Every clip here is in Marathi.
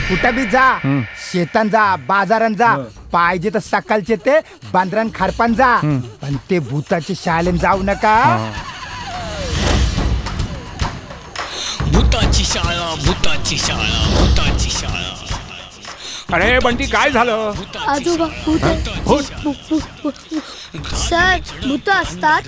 कुठं बी जा, शेतान जा, बाजारात जा, पाहिजे तर सकाळचे ते बांद्रान खारपान जा, पण ते भूताची शाळेत जाऊ नका. भूताची शाळा, भूताची शाळा, भूताची शाळा. अरे बंटी काय झालं? आजोबा भूत सर, भूत असतात.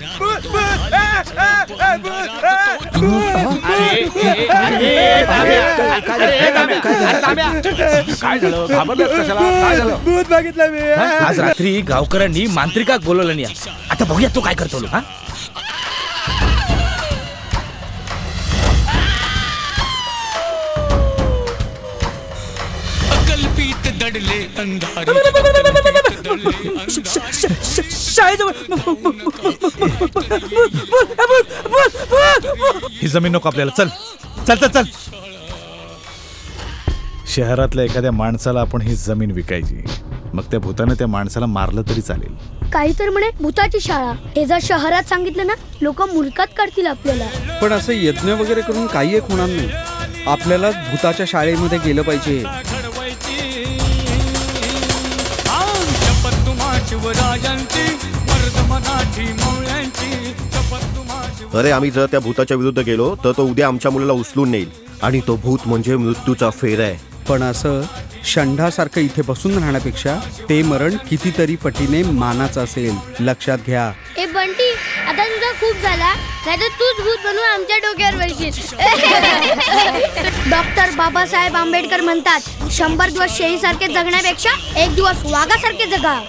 काय झालं? घाबरलास कशाला? काय झालं? भूत बघितलं मी. आज रात्री गावकऱ्यांनी मांत्रिकाक बोलवलं नाही. आता बघूया तो काय करतो. हा दडले अंधारी ही जमीन नको आपल्याला. चल चल चल चल. शहरातल्या एखाद्या माणसाला आपण ही जमीन विकायची. मग त्या भूताने त्या माणसाला मारलं तरी चालेल. काही तर म्हणे भूताची शाळा. हे जर शहरात सांगितलं ना, लोक मूर्खात काढतील आपल्याला. पण असं यज्ञ वगैरे करून काही एक होणार नाही. आपल्याला भूताच्या शाळेमध्ये गेलं पाहिजे. अरे आम्ही जर त्या भूताच्या विरुद्ध गेलो तर तो उद्या आमच्या मुलाला उचलून नेईल. आणि तो भूत म्हणजे मृत्यूचा फेर आहे. पण असं षंढासारखं इथे बसून राहण्यापेक्षा ते मरण कितीतरी पटीने मानाचं असेल. लक्षात घ्या. ए बंटी, आता तुझा खूप झाला. नाहीतर तूच भूत बनवून आमच्या डोक्यावर बसशील. डॉक्टर बाबासाहेब आंबेडकर म्हणतात, 100 दिवस शेळीसारखे जगण्यापेक्षा 1 दिवस वाघासारखे जगा.